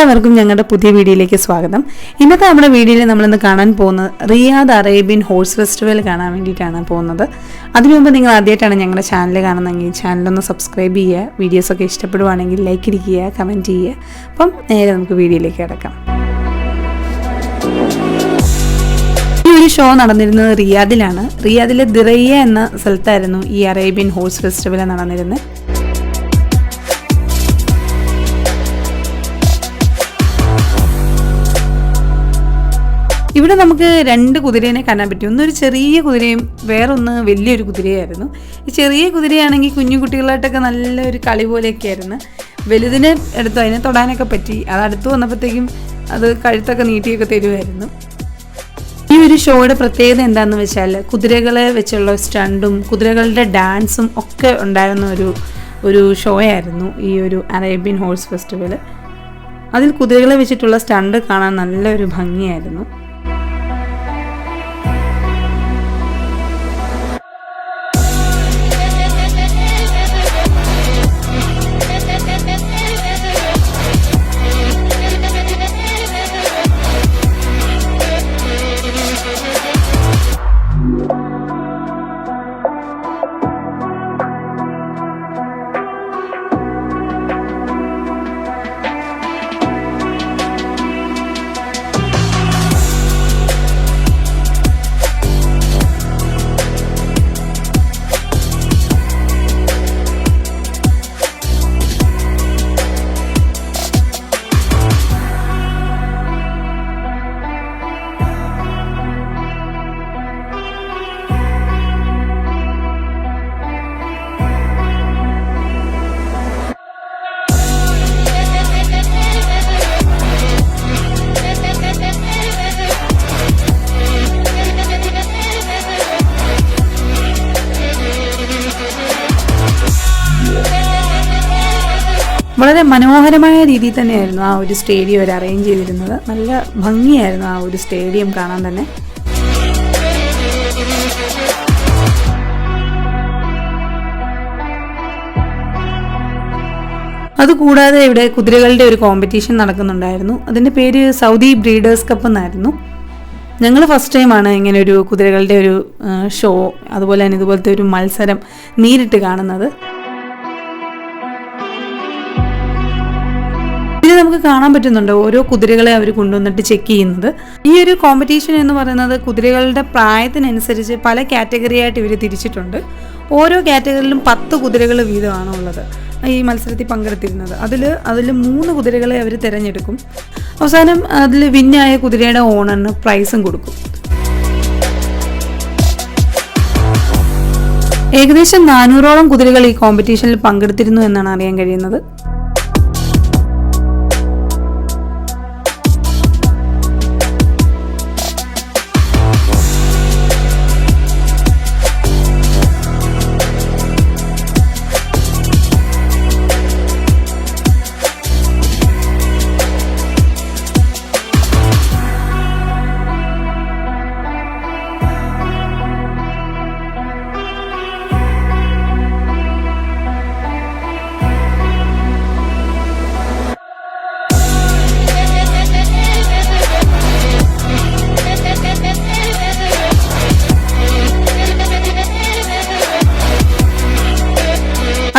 എല്ലാവർക്കും ഞങ്ങളുടെ പുതിയ വീഡിയോയിലേക്ക് സ്വാഗതം. ഇന്നത്തെ നമ്മുടെ വീഡിയോയിൽ നമ്മളിന്ന് കാണാൻ പോകുന്നത് റിയാദ് അറേബ്യൻ ഹോഴ്സ് ഫെസ്റ്റിവൽ കാണാൻ വേണ്ടിയിട്ടാണ് പോകുന്നത്. അതിനു മുമ്പ് നിങ്ങൾ ആദ്യമായിട്ടാണ് ഞങ്ങളുടെ ചാനൽ കാണുന്നതെങ്കിൽ ചാനലൊന്ന് സബ്സ്ക്രൈബ് ചെയ്യുക, വീഡിയോസൊക്കെ ഇഷ്ടപ്പെടുവാണെങ്കിൽ ലൈക്ക് ഇരിക്കുക, കമൻറ്റ് ചെയ്യുക. അപ്പം നേരെ നമുക്ക് വീഡിയോയിലേക്ക് കിടക്കാം. ഈ ഒരു ഷോ നടന്നിരുന്നത് റിയാദിലാണ്. റിയാദിലെ ദിറയ്യ എന്ന സ്ഥലത്തായിരുന്നു ഈ അറേബ്യൻ ഹോഴ്സ് ഫെസ്റ്റിവൽ നടന്നിരുന്നത്. ഇവിടെ നമുക്ക് രണ്ട് കുതിരേനെ കാണാൻ പറ്റും. ഒന്നൊരു ചെറിയ കുതിരയും വേറൊന്ന് വലിയൊരു കുതിരയായിരുന്നു. ഈ ചെറിയ കുതിരയാണെങ്കിൽ കുഞ്ഞു കുട്ടികളായിട്ടൊക്കെ നല്ലൊരു കളി പോലെയൊക്കെ ആയിരുന്നു. വലുതിനെ എടുത്തു, അതിനെ തൊടാനൊക്കെ പറ്റി. അത് അടുത്ത് വന്നപ്പോഴത്തേക്കും അത് കഴുത്തൊക്കെ നീട്ടിയൊക്കെ തരുമായിരുന്നു. ഈ ഒരു ഷോയുടെ പ്രത്യേകത എന്താണെന്ന് വെച്ചാൽ കുതിരകളെ വെച്ചുള്ള സ്റ്റണ്ടും കുതിരകളുടെ ഡാൻസും ഒക്കെ ഉണ്ടായിരുന്ന ഒരു ഷോ ആയിരുന്നു ഈ ഒരു അറേബ്യൻ ഹോഴ്സ് ഫെസ്റ്റിവൽ. അതിൽ കുതിരകളെ വെച്ചിട്ടുള്ള സ്റ്റണ്ട് കാണാൻ നല്ലൊരു ഭംഗിയായിരുന്നു. വളരെ മനോഹരമായ രീതിയിൽ തന്നെയായിരുന്നു ആ ഒരു സ്റ്റേഡിയം അവർ അറേഞ്ച് ചെയ്തിരുന്നത്. നല്ല ഭംഗിയായിരുന്നു ആ ഒരു സ്റ്റേഡിയം കാണാൻ തന്നെ. അതുകൂടാതെ ഇവിടെ കുതിരകളുടെ ഒരു കോമ്പറ്റീഷൻ നടക്കുന്നുണ്ടായിരുന്നു. അതിൻ്റെ പേര് സൗദി ബ്രീഡേഴ്സ് കപ്പ് എന്നായിരുന്നു. ഞങ്ങൾ ഫസ്റ്റ് ടൈമാണ് ഇങ്ങനെ ഒരു കുതിരകളുടെ ഒരു ഷോ, അതുപോലെ തന്നെ ഇതുപോലത്തെ ഒരു മത്സരം നേരിട്ട് കാണുന്നത്. ഇത് നമുക്ക് കാണാൻ പറ്റുന്നുണ്ട് ഓരോ കുതിരകളെ അവർ കൊണ്ടുവന്നിട്ട് ചെക്ക് ചെയ്യുന്നത്. ഈ ഒരു കോമ്പറ്റീഷൻ എന്ന് പറയുന്നത് കുതിരകളുടെ പ്രായത്തിനനുസരിച്ച് പല കാറ്റഗറി ആയിട്ട് ഇവർ തിരിച്ചിട്ടുണ്ട്. ഓരോ കാറ്റഗറിയിലും 10 കുതിരകൾ വീതമാണ് ഉള്ളത് ഈ മത്സരത്തിൽ പങ്കെടുത്തിരുന്നത്. അതിൽ 3 കുതിരകളെ അവർ തിരഞ്ഞെടുക്കും. അവസാനം അതിൽ വിന്നായ കുതിരയുടെ ഓണറിന് പ്രൈസും കൊടുക്കും. ഏകദേശം 400ഓളം കുതിരകൾ ഈ കോമ്പറ്റീഷനിൽ പങ്കെടുത്തിരുന്നു എന്നാണ് അറിയാൻ കഴിയുന്നത്.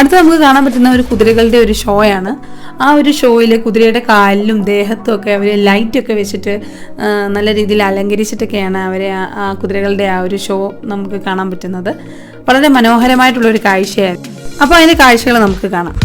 അടുത്ത് നമുക്ക് കാണാൻ പറ്റുന്ന ഒരു കുതിരകളുടെ ഒരു ഷോ ആണ്. ആ ഒരു ഷോയിൽ കുതിരയുടെ കാലിലും ദേഹത്തും ഒക്കെ അവർ ലൈറ്റൊക്കെ വെച്ചിട്ട് നല്ല രീതിയിൽ അലങ്കരിച്ചിട്ടൊക്കെയാണ് അവർ ആ കുതിരകളുടെ ആ ഒരു ഷോ നമുക്ക് കാണാൻ പറ്റുന്നത്. വളരെ മനോഹരമായിട്ടുള്ളൊരു കാഴ്ചയായിരുന്നു. അപ്പോൾ അതിൻ്റെ കാഴ്ചകൾ നമുക്ക് കാണാം.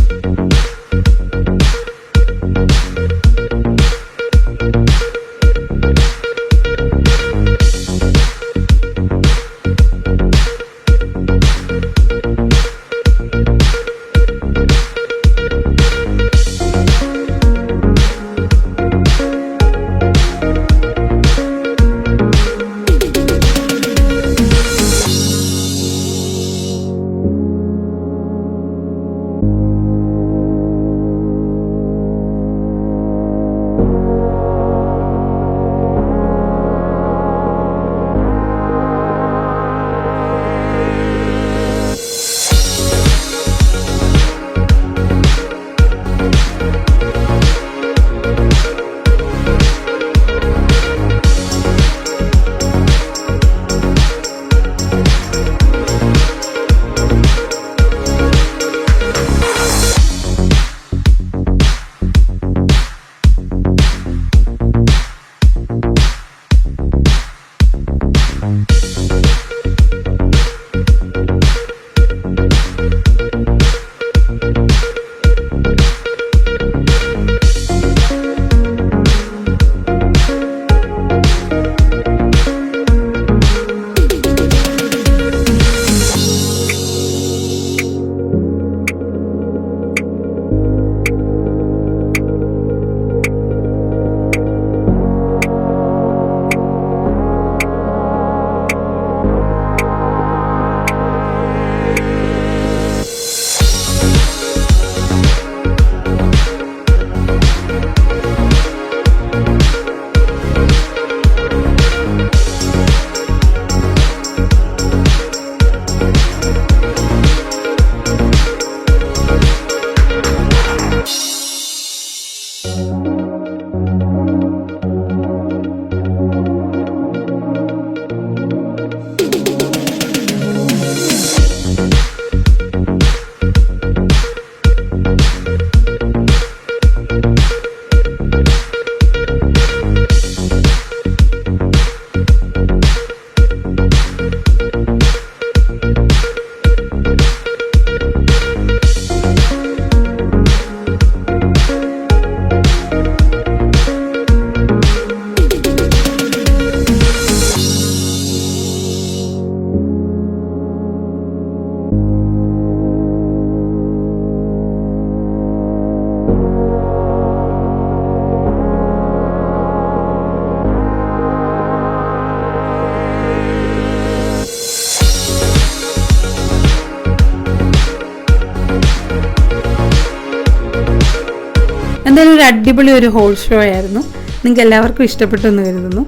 ഒരു അടിപൊളി ഒരു ഹോഴ്സ് ഷോ ആയിരുന്നു. നിങ്ങൾക്ക് എല്ലാവർക്കും ഇഷ്ടപ്പെട്ടു എന്ന് കരുതുന്നു.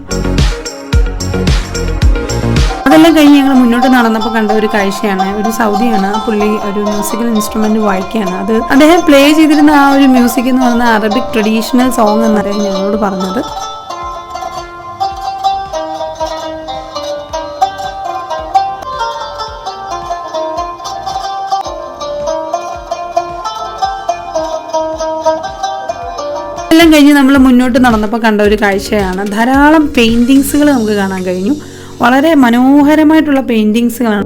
അതെല്ലാം കഴിഞ്ഞ് ഞങ്ങൾ മുന്നോട്ട് നടന്നപ്പോൾ കണ്ട ഒരു കാഴ്ചയാണ്, ഒരു സൗദിയാണ്, പുള്ളി ഒരു മ്യൂസിക്കൽ ഇൻസ്ട്രുമെന്റ് വായിക്കുകയാണ്. അത് അദ്ദേഹം പ്ലേ ചെയ്തിരുന്ന ആ ഒരു മ്യൂസിക് എന്ന് പറയുന്ന അറബിക് ട്രഡീഷണൽ സോങ് എന്ന് അദ്ദേഹം ഞങ്ങളോട് പറഞ്ഞത്. എല്ലാം കഴിഞ്ഞ് നമ്മൾ മുന്നോട്ട് നടന്നപ്പോൾ കണ്ട ഒരു കാഴ്ചയാണ്, ധാരാളം പെയിന്റിങ്സുകൾ നമുക്ക് കാണാൻ കഴിഞ്ഞു. വളരെ മനോഹരമായിട്ടുള്ള പെയിന്റിങ്സുകളാണ്.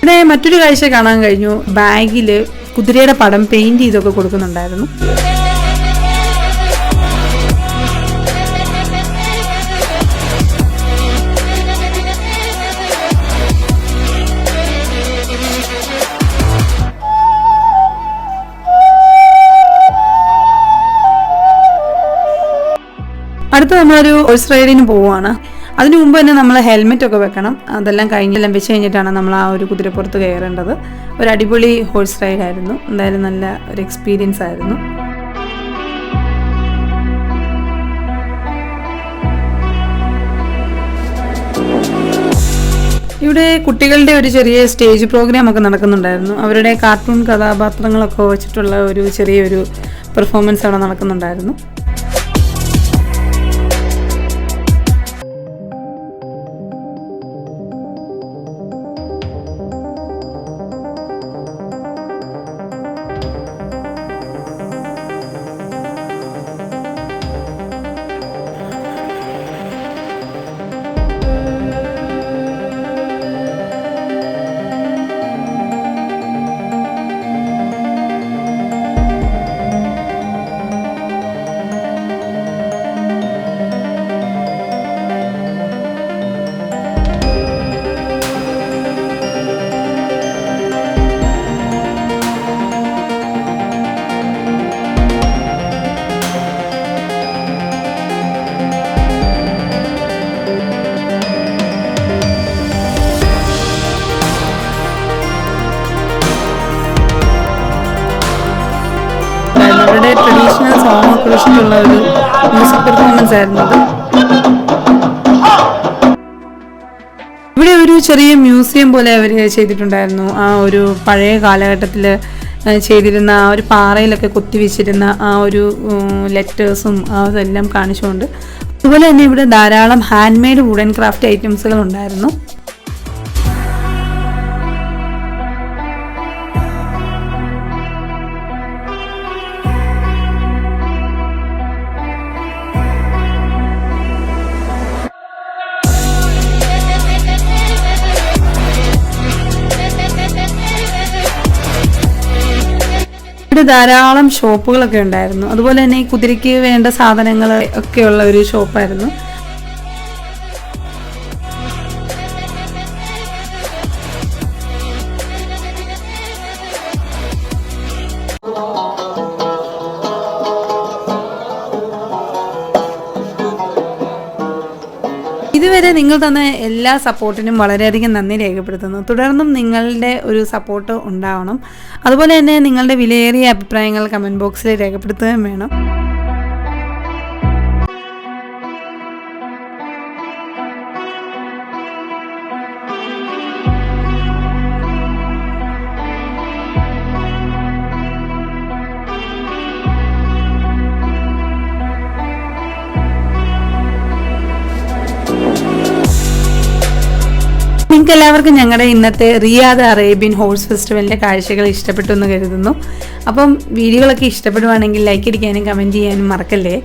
പിന്നെ മറ്റൊരു കാഴ്ച കാണാൻ കഴിഞ്ഞു, ബാഗിൽ കുതിരയുടെ പടം പെയിന്റ് ചെയ്തൊക്കെ കൊടുക്കുന്നുണ്ടായിരുന്നു. അടുത്ത നമ്മളൊരു ഹോഴ്സ് റൈഡിന് പോവുകയാണ്. അതിനു മുമ്പ് തന്നെ നമ്മൾ ഹെൽമെറ്റ് ഒക്കെ വെക്കണം. അതെല്ലാം വെച്ച് കഴിഞ്ഞിട്ടാണ് നമ്മൾ ആ ഒരു കുതിരപ്പുറത്ത് കയറേണ്ടത്. ഒരു അടിപൊളി ഹോഴ്സ് റൈഡായിരുന്നു. എന്തായാലും നല്ല ഒരു എക്സ്പീരിയൻസ് ആയിരുന്നു. ഇവിടെ കുട്ടികളുടെ ഒരു ചെറിയ സ്റ്റേജ് പ്രോഗ്രാം ഒക്കെ നടക്കുന്നുണ്ടായിരുന്നു. അവരുടെ കാർട്ടൂൺ കഥാപാത്രങ്ങളൊക്കെ വെച്ചിട്ടുള്ള ഒരു ചെറിയൊരു പെർഫോമൻസ് അവിടെ നടക്കുന്നുണ്ടായിരുന്നു. അവരുടെ ട്രഡീഷണൽ സോങ് ഒക്കെ വെച്ചിട്ടുള്ള ഒരു മ്യൂസിക് പെർഫോമൻസ് ആയിരുന്നു അത്. ഇവിടെ ഒരു ചെറിയ മ്യൂസിയം പോലെ അവർ ചെയ്തിട്ടുണ്ടായിരുന്നു. ആ ഒരു പഴയ കാലഘട്ടത്തിൽ ചെയ്തിരുന്ന ആ ഒരു പാറയിലൊക്കെ കൊത്തിവെച്ചിരുന്ന ആ ഒരു ലെറ്റേഴ്സും അതെല്ലാം കാണിച്ചുകൊണ്ട്. അതുപോലെ തന്നെ ഇവിടെ ധാരാളം ഹാൻഡ് മെയ്ഡ് വുഡൻ ക്രാഫ്റ്റ് ഐറ്റംസുകൾ ഉണ്ടായിരുന്നു. ഇവിടെ ധാരാളം ഷോപ്പുകളൊക്കെ ഉണ്ടായിരുന്നു. അതുപോലെ തന്നെ ഈ കുതിരയ്ക്ക് വേണ്ട സാധനങ്ങൾ ഒക്കെയുള്ള ഒരു ഷോപ്പായിരുന്നു. ഇതുവരെ നിങ്ങൾ തന്ന എല്ലാ സപ്പോർട്ടിനും വളരെയധികം നന്ദി രേഖപ്പെടുത്തുന്നു. തുടർന്നും നിങ്ങളുടെ ഒരു സപ്പോർട്ട് ഉണ്ടാവണം. അതുപോലെ തന്നെ നിങ്ങളുടെ വിലയേറിയ അഭിപ്രായങ്ങൾ കമൻറ്റ് ബോക്സിൽ രേഖപ്പെടുത്തുകയും വേണം. നിങ്ങൾക്ക് എല്ലാവർക്കും ഞങ്ങളുടെ ഇന്നത്തെ റിയാദ് അറേബ്യൻ ഹോഴ്സ് ഫെസ്റ്റിവലിൻ്റെ കാഴ്ചകൾ ഇഷ്ടപ്പെട്ടു എന്ന് കരുതുന്നു. അപ്പം വീഡിയോകളൊക്കെ ഇഷ്ടപ്പെടുവാണെങ്കിൽ ലൈക്ക് അടിക്കാനും കമൻറ്റ് ചെയ്യാനും മറക്കല്ലേ.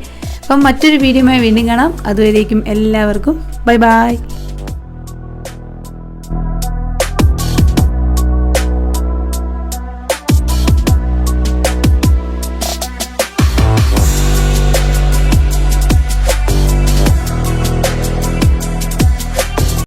അപ്പം മറ്റൊരു വീഡിയോയുമായി വീണ്ടും കാണാം. അതുവരേക്കും എല്ലാവർക്കും ബൈ ബൈ.